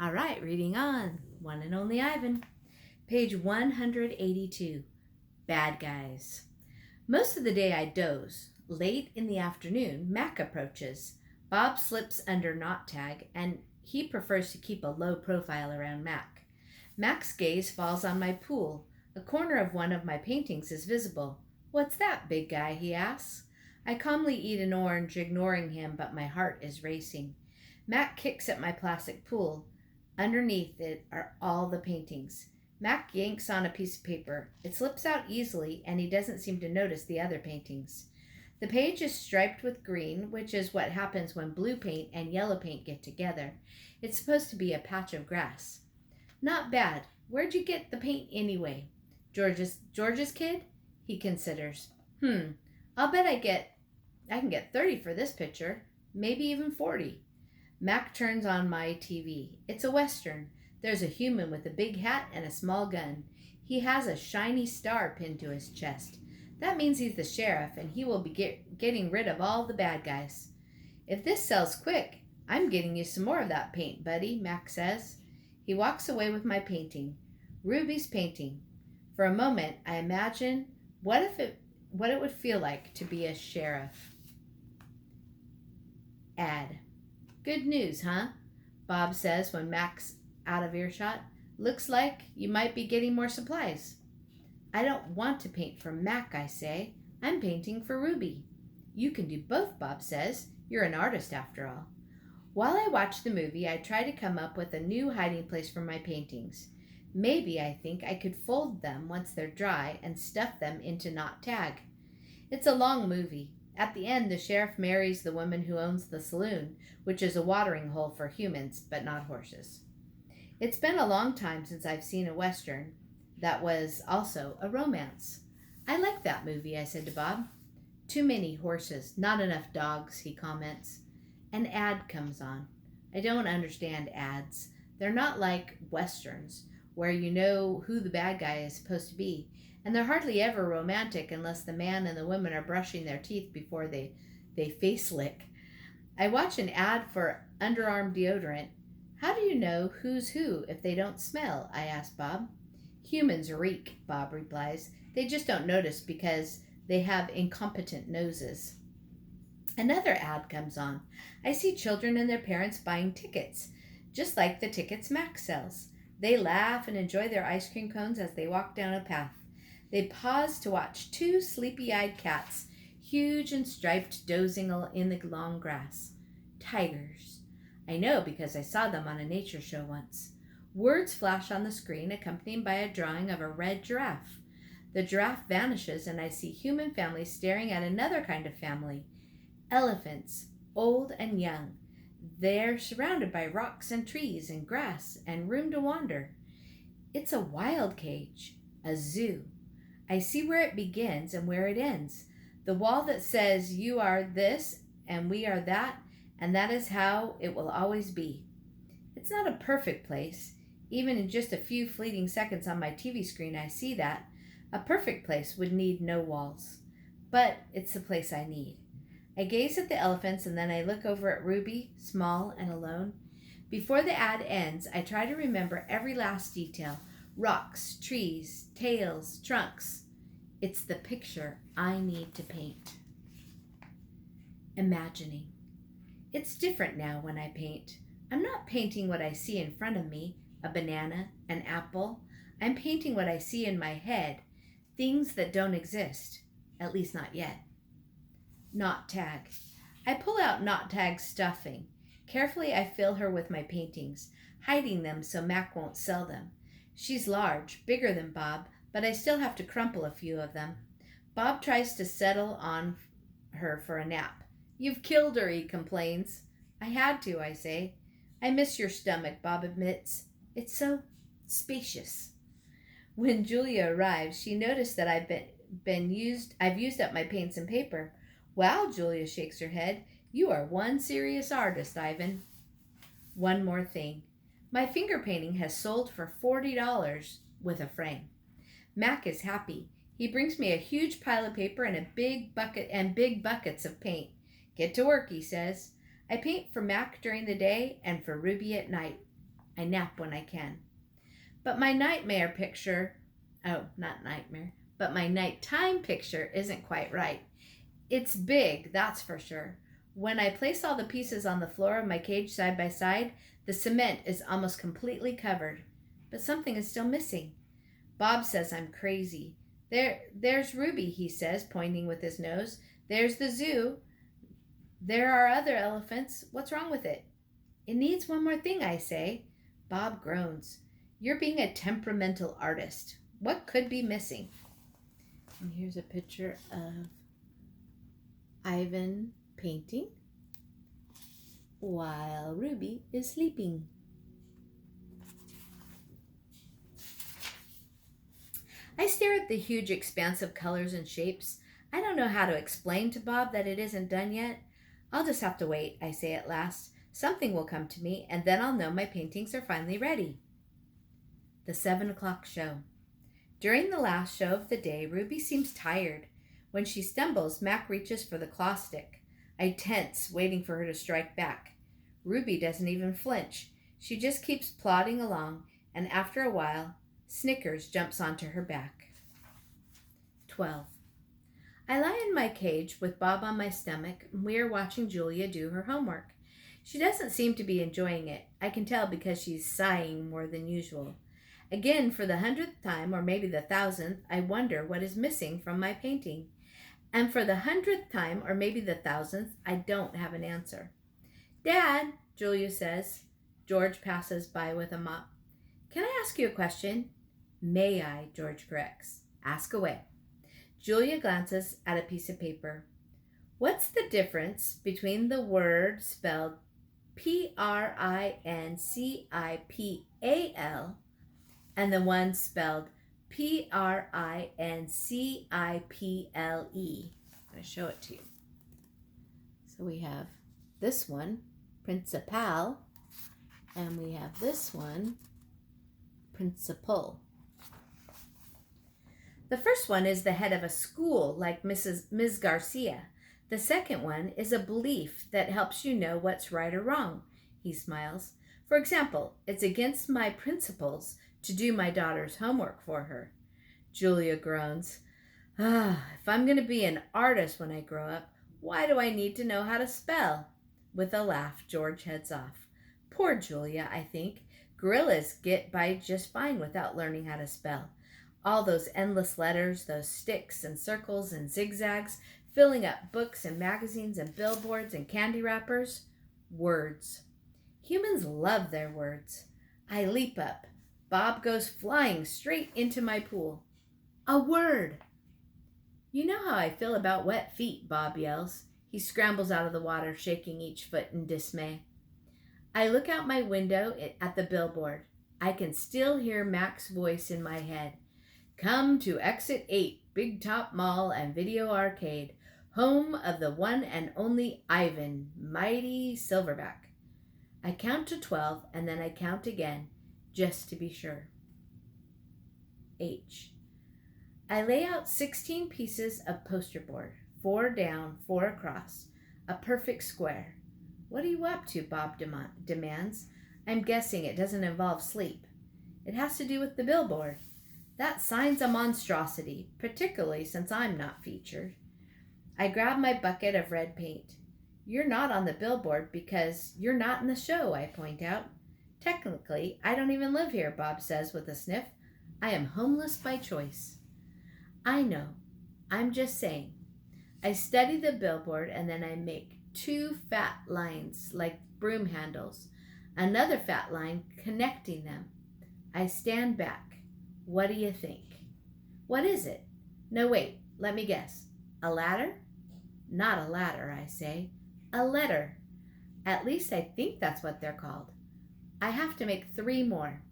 All right, reading on. One and only Ivan. Page 182. Bad Guys. Most of the day I doze. Late in the afternoon, Mac approaches. Bob slips under knot tag, and he prefers to keep a low profile around Mac. Mac's gaze falls on my pool. A corner of one of my paintings is visible. What's that, big guy? He asks. I calmly eat an orange, ignoring him, but my heart is racing. Mac kicks at my plastic pool. Underneath it are all the paintings. Mac yanks on a piece of paper. It slips out easily, and he doesn't seem to notice the other paintings. The page is striped with green, which is what happens when blue paint and yellow paint get together. It's supposed to be a patch of grass. Not bad. Where'd you get the paint anyway? George's kid? He considers. I'll bet I can get 30 for this picture, maybe even 40. Mac turns on my TV. It's a Western. There's a human with a big hat and a small gun. He has a shiny star pinned to his chest. That means he's the sheriff, and he will be getting rid of all the bad guys. If this sells quick, I'm getting you some more of that paint, buddy, Mac says. He walks away with my painting. Ruby's painting. For a moment, I imagine what it would feel like to be a sheriff. Ad. Good news, huh? Bob says when Mac's out of earshot. Looks like you might be getting more supplies. I don't want to paint for Mac, I say. I'm painting for Ruby. You can do both, Bob says. You're an artist after all. While I watch the movie, I try to come up with a new hiding place for my paintings. Maybe I think I could fold them once they're dry and stuff them into knot tag. It's a long movie. At the end, the sheriff marries the woman who owns the saloon, which is a watering hole for humans, but not horses. It's been a long time since I've seen a Western that was also a romance. I like that movie, I said to Bob. Too many horses, not enough dogs, he comments. An ad comes on. I don't understand ads. They're not like Westerns, where you know who the bad guy is supposed to be, and they're hardly ever romantic unless the man and the woman are brushing their teeth before they face lick. I watch an ad for underarm deodorant. How do you know who's who if they don't smell? I ask Bob. Humans reek, Bob replies. They just don't notice because they have incompetent noses. Another ad comes on. I see children and their parents buying tickets, just like the tickets Mac sells. They laugh and enjoy their ice cream cones as they walk down a path. They pause to watch two sleepy-eyed cats, huge and striped, dozing in the long grass. Tigers. I know because I saw them on a nature show once. Words flash on the screen, accompanied by a drawing of a red giraffe. The giraffe vanishes, and I see human families staring at another kind of family. Elephants, old and young. They're surrounded by rocks and trees and grass and room to wander. It's a wild cage, a zoo. I see where it begins and where it ends. The wall that says you are this and we are that, and that is how it will always be. It's not a perfect place. Even in just a few fleeting seconds on my TV screen, I see that. A perfect place would need no walls. But it's the place I need. I gaze at the elephants and then I look over at Ruby, small and alone. Before the ad ends, I try to remember every last detail. Rocks, trees, tails, trunks. It's the picture I need to paint. Imagining. It's different now when I paint. I'm not painting what I see in front of me, a banana, an apple. I'm painting what I see in my head, things that don't exist, at least not yet. Knot tag. I pull out knot tag's stuffing. Carefully I fill her with my paintings, hiding them so Mac won't sell them. She's large, bigger than Bob, but I still have to crumple a few of them. Bob tries to settle on her for a nap. You've killed her, he complains. I had to, I say. I miss your stomach, Bob admits. It's so spacious. When Julia arrives, she noticed that I've used up my paints and paper. Wow, Julia shakes her head. You are one serious artist, Ivan. One more thing. My finger painting has sold for $40 with a frame. Mac is happy. He brings me a huge pile of paper and big buckets of paint. Get to work, he says. I paint for Mac during the day and for Ruby at night. I nap when I can. But my nightmare picture, oh, not nightmare, but my nighttime picture isn't quite right. It's big, that's for sure. When I place all the pieces on the floor of my cage side by side, the cement is almost completely covered. But something is still missing. Bob says I'm crazy. There's Ruby, he says, pointing with his nose. There's the zoo. There are other elephants. What's wrong with it? It needs one more thing, I say. Bob groans. You're being a temperamental artist. What could be missing? And here's a picture of Ivan painting while Ruby is sleeping. I stare at the huge expanse of colors and shapes. I don't know how to explain to Bob that it isn't done yet. I'll just have to wait, I say at last. Something will come to me, and then I'll know my paintings are finally ready. The 7 o'clock show. During the last show of the day, Ruby seems tired. When she stumbles, Mac reaches for the claw stick. I tense, waiting for her to strike back. Ruby doesn't even flinch. She just keeps plodding along, and after a while, Snickers jumps onto her back. 12. I lie in my cage with Bob on my stomach, and we are watching Julia do her homework. She doesn't seem to be enjoying it. I can tell because she's sighing more than usual. Again, for the 100th time, or maybe the 1,000th, I wonder what is missing from my painting. And for the 100th time, or maybe the 1,000th, I don't have an answer. Dad, Julia says. George passes by with a mop. Can I ask you a question? May I, George corrects. Ask away. Julia glances at a piece of paper. What's the difference between the word spelled Principal and the one spelled Principle? I'm going to show it to you. So we have this one, Principal, and we have this one, Principal. The first one is the head of a school, like Ms. Garcia. The second one is a belief that helps you know what's right or wrong. He smiles. For example, it's against my principles to do my daughter's homework for her. Julia groans. If I'm going to be an artist when I grow up, why do I need to know how to spell? With a laugh, George heads off. Poor Julia, I think. Gorillas get by just fine without learning how to spell. All those endless letters, those sticks and circles and zigzags, filling up books and magazines and billboards and candy wrappers. Words. Humans love their words. I leap up. Bob goes flying straight into my pool. A word. You know how I feel about wet feet, Bob yells. He scrambles out of the water, shaking each foot in dismay. I look out my window at the billboard. I can still hear Mac's voice in my head. Come to Exit 8, Big Top Mall and Video Arcade, home of the one and only Ivan, mighty Silverback. I count to 12 and then I count again, just to be sure. H. I lay out 16 pieces of poster board, 4 down, 4 across, a perfect square. What are you up to? Bob demands. I'm guessing it doesn't involve sleep. It has to do with the billboard. That sign's a monstrosity, particularly since I'm not featured. I grab my bucket of red paint. You're not on the billboard because you're not in the show, I point out. Technically, I don't even live here, Bob says with a sniff. I am homeless by choice. I know. I'm just saying. I study the billboard and then I make 2 fat lines like broom handles, another fat line connecting them. I stand back. What do you think? What is it? No, wait, let me guess. A ladder? Not a ladder, I say. A letter. At least I think that's what they're called. I have to make 3 more.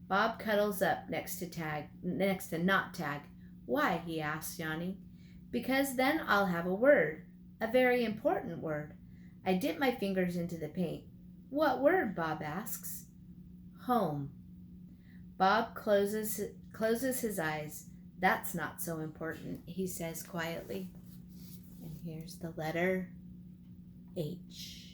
Bob cuddles up next to not tag. Why? He asks, yawning. Because then I'll have a word. A very important word. I dip my fingers into the paint. What word? Bob asks. Home. Bob closes his eyes. That's not so important, he says quietly. And here's the letter H.